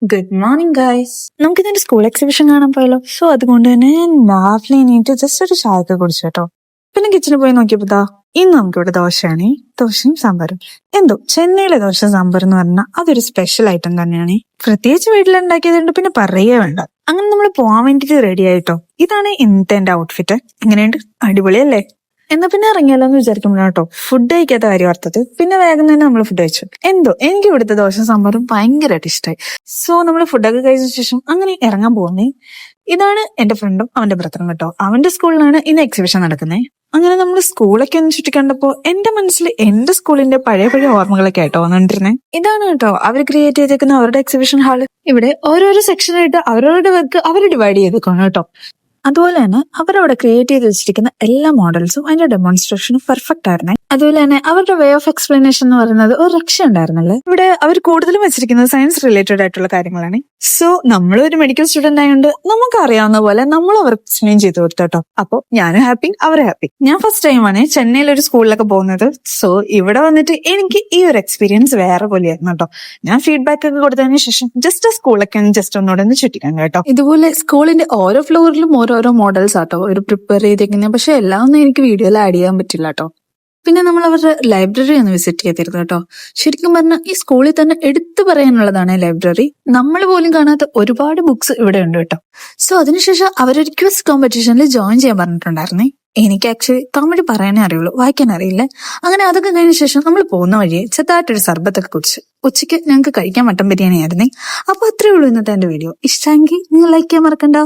Good morning guys. നമുക്ക് ഇതിന്റെ school exhibition കാണാൻ പോയല്ലോ. സോ അതുകൊണ്ട് തന്നെ രാവിലെ എണീറ്റ് ജസ്റ്റ് ഒരു ചായ ഒക്കെ കുടിച്ചു കേട്ടോ. പിന്നെ കിച്ചണിൽ പോയി നോക്കിയപ്പോ ഇന്ന് നമുക്കിവിടെ ദോശയാണ്. ദോശയും സാമ്പാറും. എന്തോ ചെന്നൈയിലെ ദോശ സാമ്പാർ എന്ന് പറഞ്ഞാൽ അതൊരു സ്പെഷ്യൽ ഐറ്റം തന്നെയാണ്. പ്രത്യേകിച്ച് വീട്ടിലുണ്ടാക്കിയതുകൊണ്ട് പിന്നെ പറയേ വേണ്ട. അങ്ങനെ നമ്മൾ പോവാൻ വേണ്ടിട്ട് റെഡി ആയിട്ടോ. ഇതാണ് ഇന്നത്തെ എന്റെ ഔട്ട്ഫിറ്റ്. എങ്ങനെയുണ്ട്? അടിപൊളിയല്ലേ? എന്നാ പിന്നെ ഇറങ്ങിയാലോ എന്ന് വിചാരിക്കുമ്പോഴാട്ടോ ഫുഡ് കഴിക്കാത്ത കാര്യം ഓർത്തത്. പിന്നെ വേഗം തന്നെ നമ്മൾ ഫുഡ് കഴിച്ചു. എന്തോ എനിക്ക് ഇവിടുത്തെ ദോശ സാമ്പാറും ഭയങ്കരമായിട്ട് ഇഷ്ടമായി. സോ നമ്മൾ ഫുഡൊക്കെ കഴിച്ച ശേഷം അങ്ങനെ ഇറങ്ങാൻ പോകുന്നേ. ഇതാണ് എന്റെ ഫ്രണ്ടും അവന്റെ ബ്രദറും കേട്ടോ. അവന്റെ സ്കൂളിലാണ് ഇന്ന് എക്സിബിഷൻ നടക്കുന്നത്. അങ്ങനെ നമ്മൾ സ്കൂളൊക്കെ ഒന്ന് ചുറ്റിക്കണ്ടപ്പോ എന്റെ മനസ്സിൽ എന്റെ സ്കൂളിന്റെ പഴയ പഴയ ഓർമ്മകളൊക്കെ ആയിട്ടോ വന്നിട്ടിരുന്നേ. ഇതാണ് കേട്ടോ അവർ ക്രിയേറ്റ് ചെയ്തേക്കുന്ന അവരുടെ എക്സിബിഷൻ ഹാള്. ഇവിടെ ഓരോരോ സെക്ഷനായിട്ട് അവരവരുടെ വർക്ക് അവർ ഡിവൈഡ് ചെയ്തേക്കാണ് കേട്ടോ. അതുപോലെ തന്നെ അവരവിടെ ക്രിയേറ്റ് ചെയ്ത് വെച്ചിരിക്കുന്ന എല്ലാ മോഡൽസും അതിന്റെ ഡെമോൺസ്ട്രേഷനും പെർഫെക്റ്റ് ആയിരുന്നേ. അതുപോലെ തന്നെ അവരുടെ വേ ഓഫ് എക്സ്പ്ലനേഷൻ എന്ന് പറയുന്നത് ഒരു രക്ഷ ഉണ്ടായിരുന്നല്ലേ. ഇവിടെ അവർ കൂടുതലും വെച്ചിരിക്കുന്നത് സയൻസ് റിലേറ്റഡ് ആയിട്ടുള്ള കാര്യങ്ങളാണ്. സോ നമ്മളൊരു മെഡിക്കൽ സ്റ്റുഡന്റ് ആയതുകൊണ്ട് നമുക്ക് അറിയാവുന്ന പോലെ നമ്മൾ അവർക്ക് എക്സ്പ്ലെയിൻ ചെയ്ത് കൊടുത്തു കേട്ടോ. അപ്പോൾ ഞാനും ഹാപ്പി, അവർ ഹാപ്പി. ഞാൻ ഫസ്റ്റ് ടൈമാണ് ചെന്നൈയിൽ ഒരു സ്കൂളിലൊക്കെ പോകുന്നത്. സോ ഇവിടെ വന്നിട്ട് എനിക്ക് ഈ ഒരു എക്സ്പീരിയൻസ് വേറെ പോലെയായിരുന്നു കേട്ടോ. ഞാൻ ഫീഡ്ബാക്ക് ഒക്കെ കൊടുത്തതിന് ശേഷം ജസ്റ്റ് സ്കൂളൊക്കെ ജസ്റ്റ് ഒന്നുകൂടെ ഒന്ന് ചുറ്റിക്കാൻ കേട്ടോ. ഇതുപോലെ സ്കൂളിന്റെ ഓരോ ഫ്ലോറിലും ഓരോരോ മോഡൽസ് ആട്ടോ ഒരു പ്രിപ്പയർ ചെയ്തേക്കുന്നത്. പക്ഷെ എല്ലാം ഒന്നും എനിക്ക് വീഡിയോയിൽ ആഡ് ചെയ്യാൻ പറ്റില്ല കേട്ടോ. പിന്നെ നമ്മൾ അവരുടെ ലൈബ്രറി ഒന്ന് വിസിറ്റ് ചെയ്തിരുന്നു കേട്ടോ. ശരിക്കും പറഞ്ഞാൽ ഈ സ്കൂളിൽ തന്നെ എടുത്തു പറയാനുള്ളതാണ് ലൈബ്രറി. നമ്മൾ പോലും കാണാത്ത ഒരുപാട് ബുക്സ് ഇവിടെ ഉണ്ട് കേട്ടോ. സോ അതിനുശേഷം അവരൊരു ക്വിസ് കോമ്പറ്റീഷനിൽ ജോയിൻ ചെയ്യാൻ പറഞ്ഞിട്ടുണ്ടായിരുന്നേ. എനിക്ക് ആക്ച്വലി തമിഴ് പറയാനേ അറിയുള്ളൂ, വായിക്കാൻ അറിയില്ല. അങ്ങനെ അതൊക്കെ കഴിഞ്ഞ ശേഷം നമ്മൾ പോകുന്ന വഴിയെ ചെറുതായിട്ടൊരു സർബത്തൊക്കെ കുടിച്ച് ഉച്ചയ്ക്ക് ഞങ്ങൾക്ക് കഴിക്കാൻ മട്ടൻ ബിരിയാണി ആയിരുന്നേ. അപ്പൊ അത്രേ ഉള്ളൂ ഇന്നത്തെ എന്റെ വീഡിയോ. ഇഷ്ടമെങ്കിൽ നിങ്ങൾ ലൈക്ക് ചെയ്യാൻ മറക്കണ്ട.